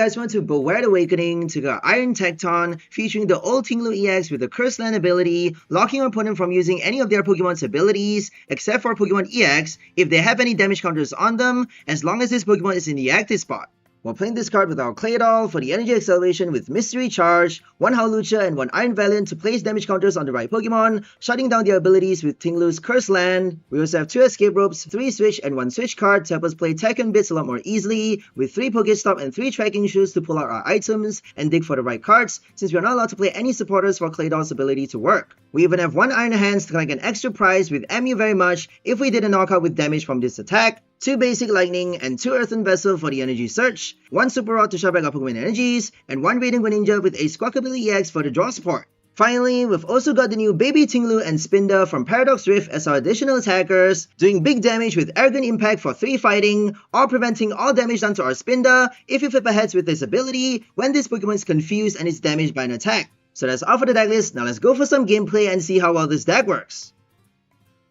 guys want to Beware the Awakening to get Iron Tecton featuring the old Ting-Lu EX with the Curse Land ability, locking your opponent from using any of their Pokemon's abilities except for Pokemon EX if they have any damage counters on them, as long as this Pokemon is in the active spot. While playing this card with our Claydol for the energy acceleration with Mystery Charge, 1 Hawlucha and 1 Iron Valiant to place damage counters on the right Pokemon, shutting down their abilities with Ting-Lu's Curse Land. We also have 2 Escape Ropes, 3 Switch and 1 Switch Card to help us play Tekken bits a lot more easily, with 3 PokéStop and 3 Trekking Shoes to pull out our items and dig for the right cards, since we are not allowed to play any supporters for Claydol's ability to work. We even have 1 Iron Hands to collect an extra prize with 𝑑𝑻𝑑𝑚𝑘 very much if we did a knockout with damage from this attack, 2 Basic Lightning and 2 Earthen Vessel for the energy search, 1 Super Rod to sharp back our Pokemon energies, and 1 Radiant Greninja with a 𝑧𝒄𝒂𝒓𝒄𝒄 EX for the draw support. Finally, we've also got the new Baby Ting-Lu and Spinda from Paradox Rift as our additional attackers, doing big damage with Arrogant Impact for 3 fighting, or preventing all damage done to our Spinda if you flip ahead with this ability when this Pokemon is confused and is damaged by an attack. So that's all for the deck list. Now let's go for some gameplay and see how well this deck works.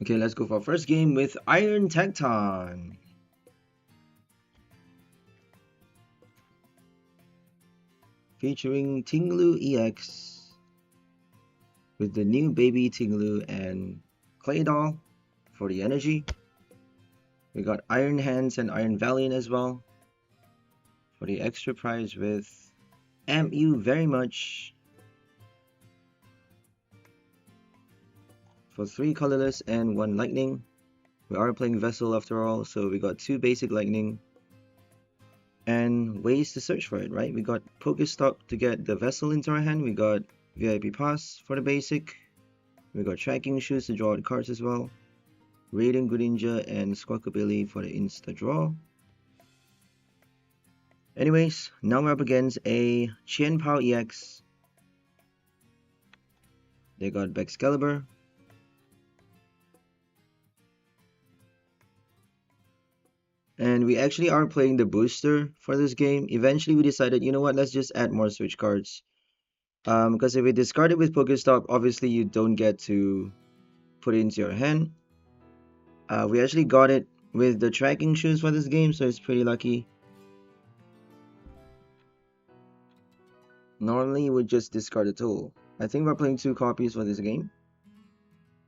Okay, let's go for our first game with Iron Tecton. Featuring Ting-Lu EX with the new Baby Ting-Lu and Claydol for the energy. We got Iron Hands and Iron Valiant as well for the extra prize with 𝑑𝑚𝑚𝑘 very much for 3 colorless and 1 lightning. We are playing Vessel after all, so we got 2 basic lightning and ways to search for it, right? We got PokéStop to get the Vessel into our hand, we got VIP Pass for the basic, we got Trekking Shoes to draw the cards as well, Radiant Greninja and 𝑧𝒄𝒂𝒓𝒄𝒄 for the insta draw. Anyways, now we're up against a Chien-Pao EX. They got 𝑽𝒊𝒐𝒍𝒆𝒕, and we actually are playing the booster for this game. Eventually we decided, you know what, let's just add more switch cards. Because if we discard it with PokéStop, obviously you don't get to put it into your hand. We actually got it with the Trekking Shoes for this game, so it's pretty lucky. Normally you would just discard a tool. I think we're playing 2 copies for this game.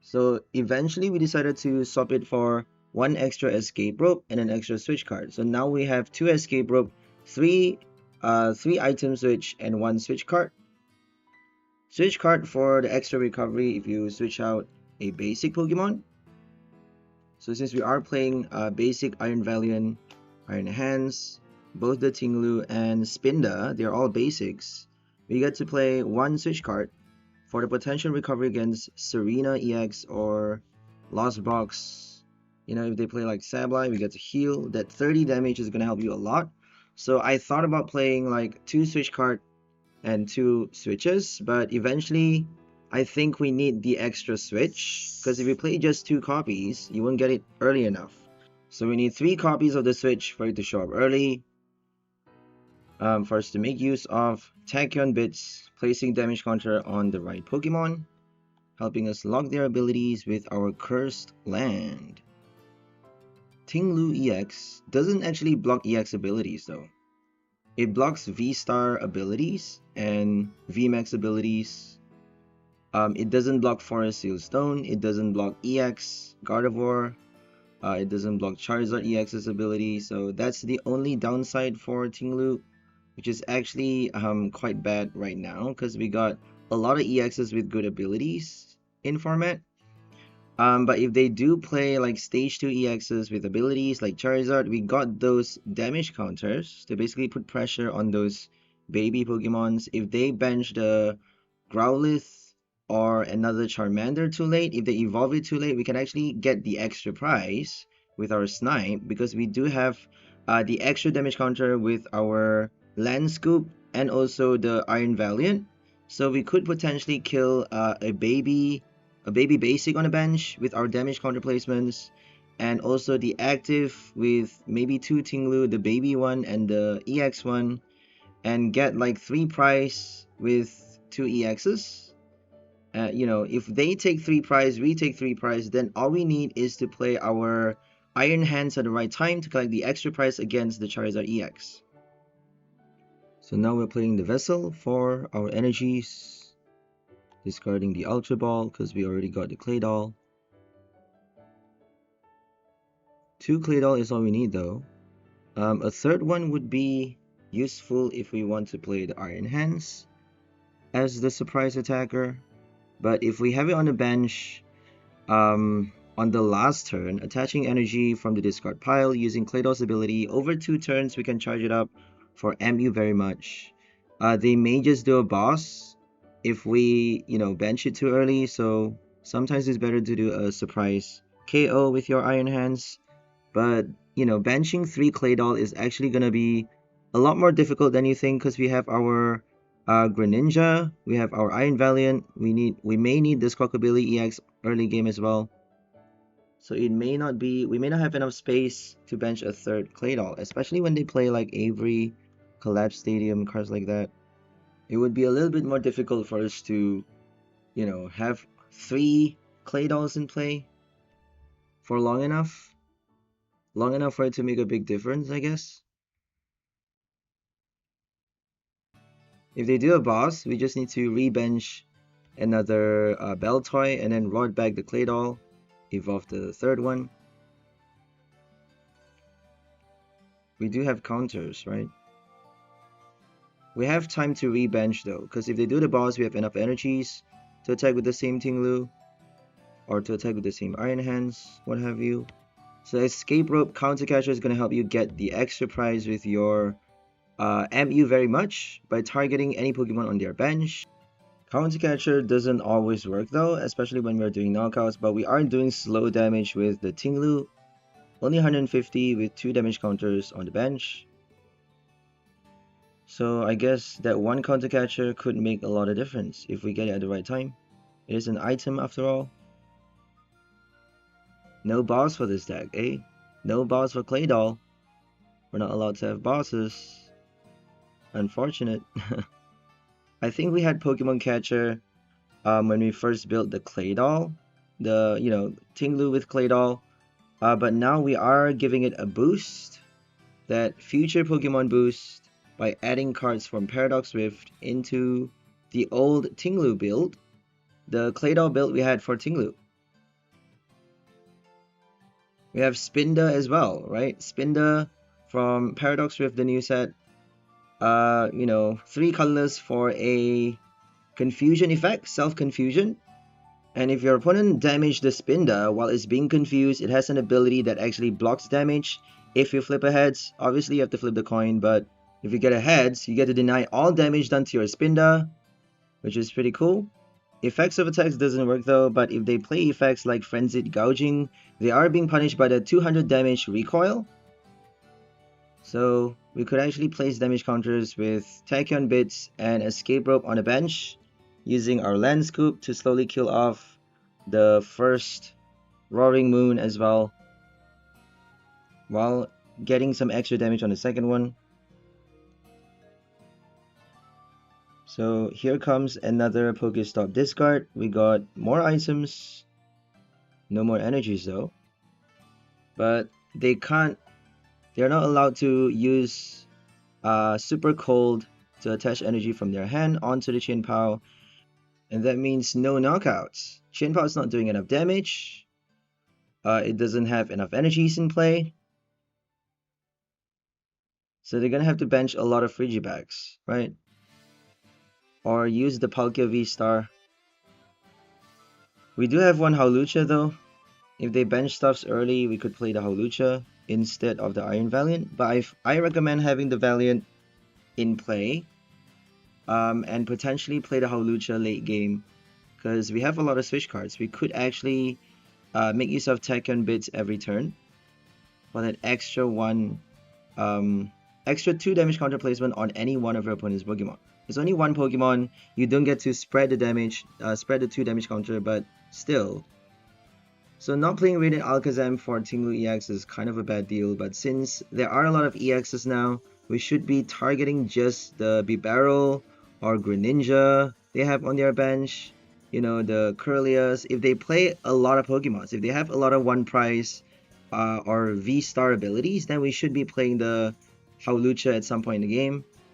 So eventually we decided to swap it for 1 extra Escape Rope and an extra Switch card. So now we have 2 Escape Rope, 3 item switch and 1 Switch card. Switch card for the extra recovery if you switch out a basic Pokemon. So since we are playing basic Iron Valiant, Iron Hands, both the Ting-Lu and Spinda, they're all basics, we get to play 1 Switch card for the potential recovery against Serena EX or Lost Box. You know, if they play like Sableye, we get to heal. That 30 damage is going to help you a lot. So I thought about playing like 2 Switch card and 2 switches, but eventually I think we need the extra switch, because if you play just 2 copies, you won't get it early enough. So we need 3 copies of the switch for it to show up early. For us to make use of Tachyon bits, placing damage counter on the right Pokemon, helping us lock their abilities with our Cursed Land. Ting-Lu EX doesn't actually block EX abilities though. It blocks V-Star abilities and VMAX abilities. It doesn't block Forest Seal Stone, it doesn't block EX Gardevoir, it doesn't block Charizard EX's ability, so that's the only downside for Ting-Lu, which is actually quite bad right now, because we got a lot of EXs with good abilities in format. But if they do play like stage 2 EXs with abilities like Charizard, we got those damage counters to basically put pressure on those baby Pokemons. If they bench the Growlithe or another Charmander too late, if they evolve it too late, we can actually get the extra prize with our Snipe, because we do have the extra damage counter with our Land Scoop and also the Iron Valiant. So we could potentially kill a baby basic on a bench with our damage counter placements, and also the active with maybe 2 Ting-Lu, the baby one and the EX one, and get like 3 prize with 2 EXs. You know, if they take 3 prize, we take 3 prize, then all we need is to play our Iron Hands at the right time to collect the extra prize against the Charizard EX. So now we're playing the Vessel for our energies, discarding the Ultra Ball because we already got the Claydol. 2 Claydol is all we need though. A third one would be useful if we want to play the Iron Hands as the surprise attacker. But if we have it on the bench, on the last turn, attaching energy from the discard pile using Claydol's ability, over 2 turns we can charge it up for 𝑚𝑢 very much. They may just do a boss if we, bench it too early, so sometimes it's better to do a surprise KO with your Iron Hands. But, benching 3 Claydol is actually going to be a lot more difficult than you think because we have our Greninja, we have our Iron Valiant, we may need this 𝑧𝒄𝒂𝒓𝒄𝒄 EX early game as well. So we may not have enough space to bench a third Claydol, especially when they play like Avery, Collapse Stadium, cards like that. It would be a little bit more difficult for us to, have 3 Claydols in play for long enough for it to make a big difference, I guess. If they do a boss, we just need to re-bench another Baltoy and then rod back the Claydol, evolve the third one. We do have counters, right? We have time to re-bench though, because if they do the boss, we have enough energies to attack with the same Ting-Lu, or to attack with the same Iron Hands, what have you. So Escape Rope Counter Catcher is going to help you get the extra prize with your 𝑚𝑢 very much by targeting any Pokemon on their bench. Counter Catcher doesn't always work though, especially when we're doing knockouts, but we are doing slow damage with the Ting-Lu. Only 150 with 2 damage counters on the bench. So I guess that one Counter Catcher could make a lot of difference if we get it at the right time. It is an item after all. No boss for this deck, eh? No boss for Claydol. We're not allowed to have bosses. Unfortunate. I think we had Pokemon Catcher when we first built the Claydol. The, Ting-Lu with Claydol. But now we are giving it a boost. That future Pokemon boost by adding cards from Paradox Rift into the old Ting-Lu build. The Claydol build we had for Ting-Lu. We have Spinda as well, right? Spinda from Paradox Rift, the new set. 3 colors for a confusion effect, self-confusion. And if your opponent damaged the Spinda while it's being confused, it has an ability that actually blocks damage. If you flip a heads, obviously you have to flip the coin, but if you get a heads, you get to deny all damage done to your Spinda, which is pretty cool. Effects of attacks doesn't work though, but if they play effects like Frenzied Gouging, they are being punished by the 200 damage recoil. So we could actually place damage counters with Tachyon Bits and Escape Rope on the bench, using our Land Scoop to slowly kill off the first Roaring Moon as well, while getting some extra damage on the second one. So here comes another PokéStop discard. We got more items, no more energies though. But they're not allowed to use Super Cold to attach energy from their hand onto the Chien-Pao. And that means no knockouts. Chien-Pao is not doing enough damage. It doesn't have enough energies in play. So they're gonna have to bench a lot of Frigibags, right? Or use the Palkia V-Star. We do have one Hawlucha though. If they bench stuffs early, we could play the Hawlucha instead of the Iron Valiant. But I recommend having the Valiant in play. And potentially play the Hawlucha late game. Because we have a lot of Switch cards. We could actually make use of Tachyon Bits every turn. For that extra 2 damage counter placement on any one of your opponent's Pokemon. It's only one Pokemon, you don't get to spread the damage, spread the 2 damage counter, but still. So not playing Radiant Alakazam for Ting-Lu EX is kind of a bad deal, but since there are a lot of EXs now, we should be targeting just the 𝑑𝑗𝑙𝑙𝑎 or Greninja they have on their bench. The Kirlias. If they play a lot of Pokemons, if they have a lot of 1 prize or V-Star abilities, then we should be playing the Hawlucha at some point in the game.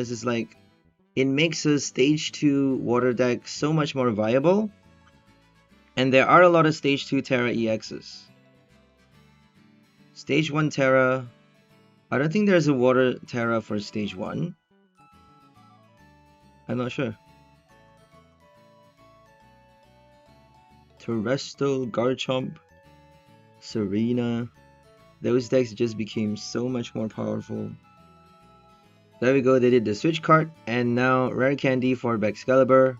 because it's like it makes a stage 2 water deck so much more viable, and there are a lot of stage 2 Terra EXs. Stage 1 Terra, I don't think there's a water Terra for stage 1. I'm not sure. Terrestrial, Garchomp, Serena. Those decks just became so much more powerful. There we go, they did the Switch Cart, and now Rare Candy for Excalibur.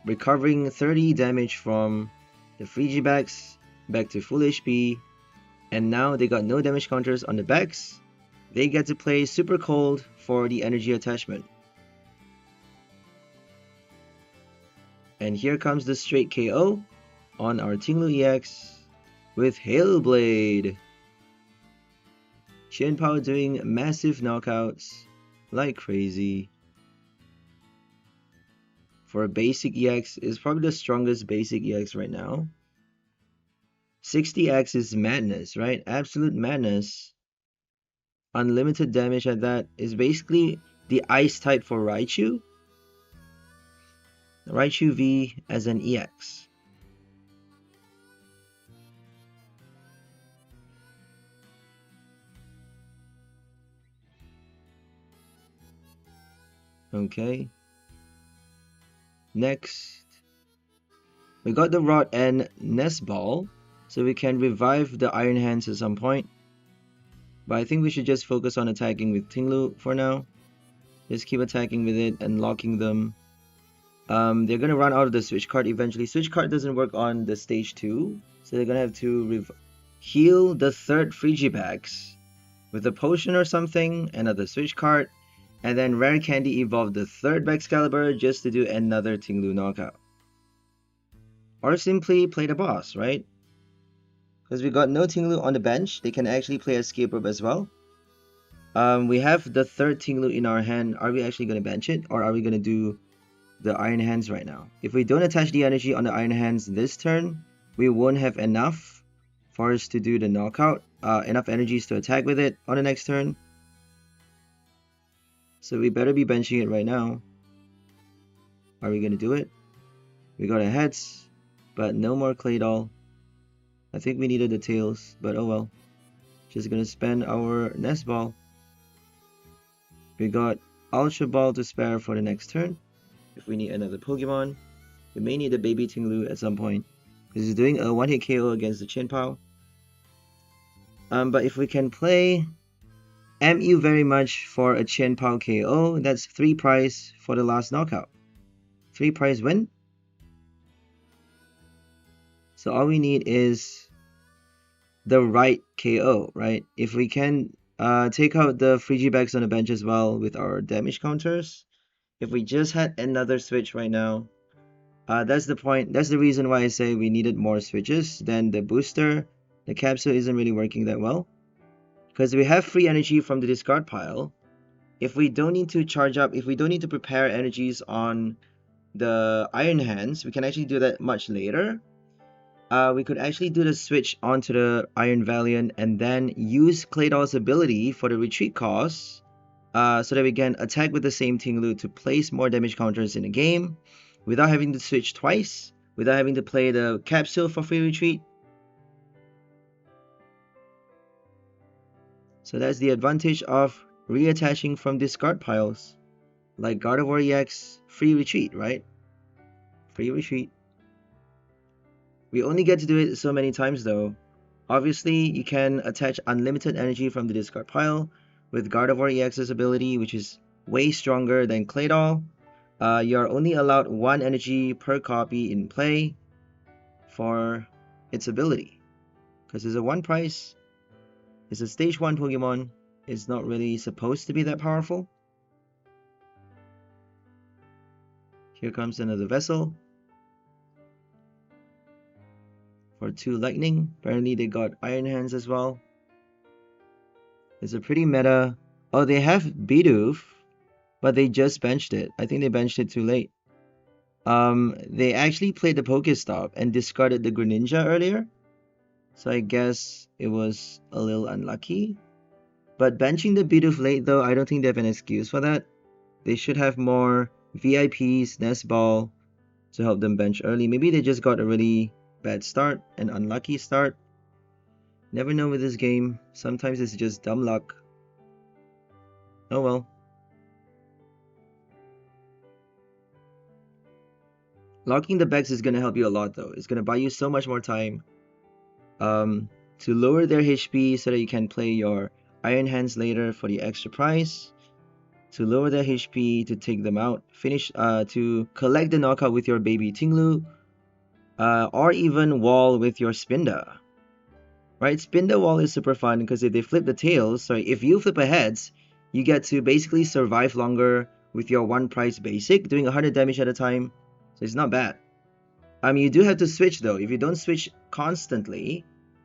Recovering 30 damage from the Frigibax back to full HP, and now they got no damage counters on the backs. They get to play Super Cold for the energy attachment. And here comes the straight KO on our Ting-Lu EX with Hail Blade. Chien-Pao doing massive knockouts like crazy. For a basic EX, is probably the strongest basic EX right now. 60x is madness, right? Absolute madness. Unlimited damage at that is basically the ice type for Raichu. Raichu V as an EX. Okay. Next, We got the Rod and Nest Ball, so we can revive the Iron Hands at some point. But I think we should just focus on attacking with Ting-Lu for now. Just keep attacking with it and locking them. They're gonna run out of the Switch Cart eventually. Switch Cart doesn't work on the stage 2, so they're gonna have to heal the third Frigibax with a potion or something, another Switch Cart, and then Rare Candy evolve the third Excalibur just to do another Ting-Lu knockout. Or simply play the boss, right? Because we got no Ting-Lu on the bench, they can actually play Escape Rope as well. We have the third Ting-Lu in our hand. Are we actually going to bench it, or are we going to do the Iron Hands right now? If we don't attach the energy on the Iron Hands this turn, we won't have enough for us to do the knockout, enough energies to attack with it on the next turn. So we better be benching it right now. Are we going to do it? We got a heads, but no more Claydol. I think we needed the tails, but oh well. Just gonna spend our Nest Ball. We got Ultra Ball to spare for the next turn. If we need another Pokemon, we may need a baby Ting-Lu at some point, because he's doing a one-hit KO against the Chien-Pao. But if we can play 𝑚𝑢 very much for a Chien-Pao KO, that's 3 prize for the last knockout. 3 prize win. So all we need is the right KO, right? If we can take out the Frigibax on the bench as well with our damage counters. If we just had another switch right now, that's the point. That's the reason why I say we needed more switches than the booster. The capsule isn't really working that well, because we have free energy from the discard pile. If we don't need to charge up, if we don't need to prepare energies on the Iron Hands, we can actually do that much later. We could actually do the switch onto the Iron Valiant and then use Claydol's ability for the retreat cost, so that we can attack with the same Ting-Lu to place more damage counters in the game without having to switch twice, without having to play the capsule for free retreat. So that's the advantage of reattaching from discard piles, like Gardevoir EX, free retreat, right? Free retreat. We only get to do it so many times though. Obviously, you can attach unlimited energy from the discard pile with Gardevoir EX's ability, which is way stronger than Claydol. You're only allowed 1 energy per copy in play for its ability, because it's a 1 price. It's a stage 1 Pokemon. It's not really supposed to be that powerful. Here comes another Vessel for 2 lightning. Apparently they got Iron Hands as well. It's a pretty meta. Oh, they have Bidoof, but they just benched it. I think they benched it too late. They actually played the PokéStop and discarded the Greninja earlier, so I guess it was a little unlucky. But benching the Bidoof late though, I don't think they have an excuse for that. They should have more VIPs, Nest Ball to help them bench early. Maybe they just got a really bad start, an unlucky start. Never know with this game. Sometimes it's just dumb luck. Oh well. Locking the Bex is going to help you a lot though. It's going to buy you so much more time to lower their HP so that you can play your Iron Hands later for the extra price. To lower their HP, to take them out, finish to collect the knockout with your baby Ting-Lu, or even wall with your Spinda. Right, Spinda wall is super fun because if they flip the tails, so if you flip a heads, you get to basically survive longer with your 1 price basic, doing 100 damage at a time. So it's not bad. You do have to switch though. If you don't switch constantly,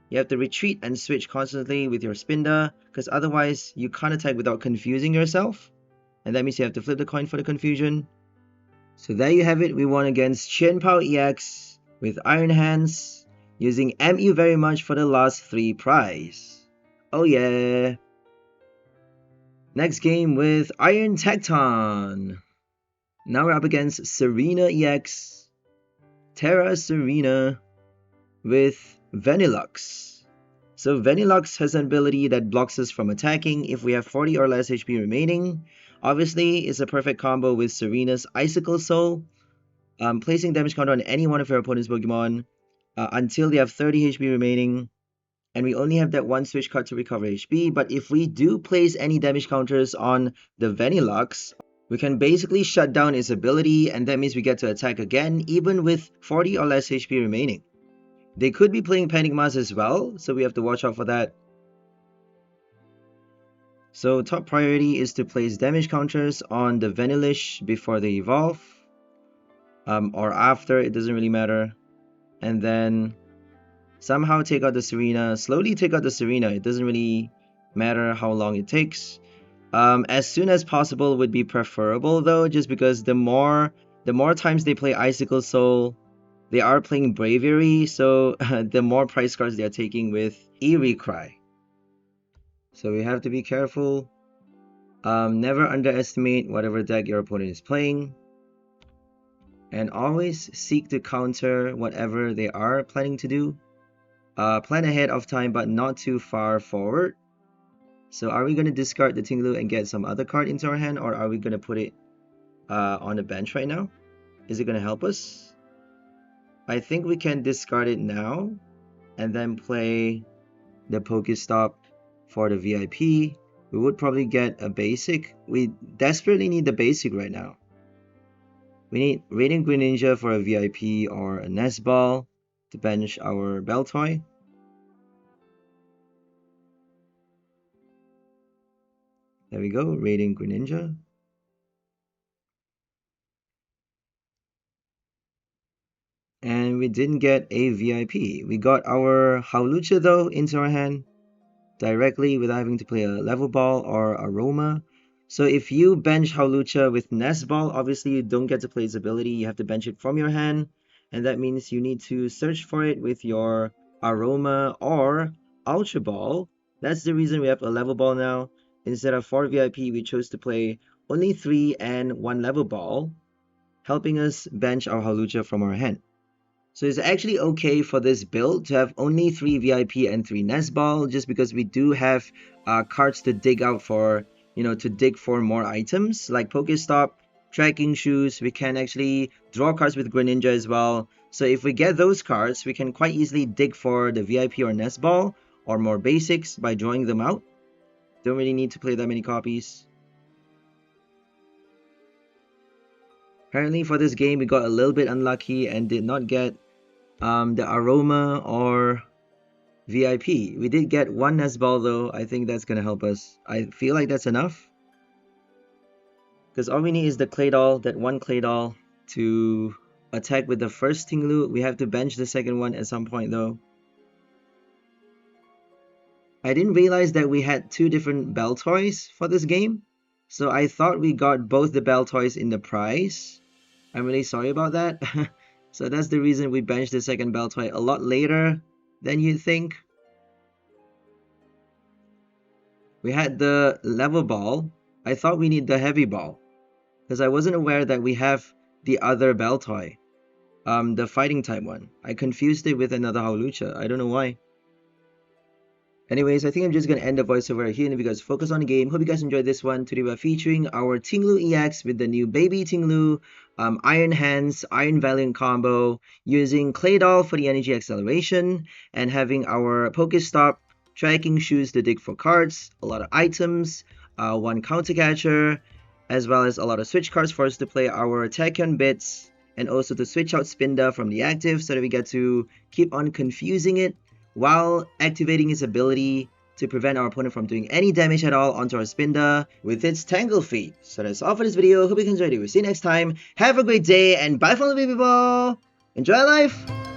you have to retreat and switch constantly with your Spinda, because otherwise you can't attack without confusing yourself. And that means you have to flip the coin for the confusion. So there you have it. We won against Chien-Pao EX with Iron Hands, using 𝑚𝑢 very much for the last 3 prize. Oh yeah. Next game with Iron Tecton. Now we're up against Serena EX, Terra Serena with Vanillux. So Vanillux has an ability that blocks us from attacking if we have 40 or less HP remaining. Obviously, it's a perfect combo with Serena's Icicle Soul. placing damage counter on any one of your opponent's Pokemon until they have 30 HP remaining. And we only have that one switch card to recover HP, but if we do place any damage counters on the Vanillux, we can basically shut down its ability, and that means we get to attack again, even with 40 or less HP remaining. They could be playing Panic Mask as well, so we have to watch out for that. So top priority is to place damage counters on the Vanillish before they evolve, or after, it doesn't really matter. And then somehow take out the Serena, slowly take out the Serena, it doesn't really matter how long it takes. As soon as possible would be preferable though, just because the more times they play Icicle Soul, they are playing Bravery, so the more price cards they are taking with Eerie Cry. So we have to be careful. Never underestimate whatever deck your opponent is playing. And always seek to counter whatever they are planning to do. Plan ahead of time, but not too far forward. So are we going to discard the Ting-Lu and get some other card into our hand, or are we going to put it on the bench right now? Is it going to help us? I think we can discard it now and then play the PokéStop for the VIP. We would probably get a basic. We desperately need the basic right now. We need Radiant Greninja for a VIP or a Nest Ball to bench our Baltoy. There we go, Radiant Greninja. And we didn't get a VIP. We got our Hawlucha though into our hand directly without having to play a Level Ball or Aroma. So if you bench Hawlucha with Nest Ball, obviously you don't get to play its ability. You have to bench it from your hand. And that means you need to search for it with your Aroma or Ultra Ball. That's the reason we have a Level Ball now. Instead of 4 VIP, we chose to play only 3 and 1 Level Ball, helping us bench our Hawlucha from our hand. So it's actually okay for this build to have only 3 VIP and 3 Nest Ball, just because we do have cards to dig out for, to dig for more items like PokéStop, Trekking Shoes. We can actually draw cards with Greninja as well. So if we get those cards, we can quite easily dig for the VIP or Nest Ball or more basics by drawing them out. Don't really need to play that many copies. Apparently for this game, we got a little bit unlucky and did not get the Aroma or VIP. We did get 1 Nest Ball though. I think that's going to help us. I feel like that's enough. Because all we need is the Claydol, that 1 Claydol to attack with the first Ting-Lu. We have to bench the second one at some point though. I didn't realize that we had 2 different Baltoys for this game. So I thought we got both the Baltoys in the prize. I'm really sorry about that. So that's the reason we benched the second Baltoy a lot later than you'd think. We had the Level Ball. I thought we need the Heavy Ball, because I wasn't aware that we have the other Baltoy, the fighting type one. I confused it with another Hawlucha. I don't know why. Anyways, I think I'm just going to end the voiceover here and if you guys focus on the game. Hope you guys enjoyed this one. Today we're featuring our Ting-Lu EX with the new baby Ting-Lu, Iron Hands, Iron Valiant combo, using Claydol for the energy acceleration, and having our PokéStop Trekking Shoes to dig for cards, a lot of items, 1 counter catcher, as well as a lot of switch cards for us to play our Tachyon bits, and also to switch out Spinda from the active so that we get to keep on confusing it while activating his ability to prevent our opponent from doing any damage at all onto our Spinda with its Tangle Feet. So that's all for this video. Hope you enjoyed it. We'll see you next time. Have a great day and bye from the people. Enjoy life!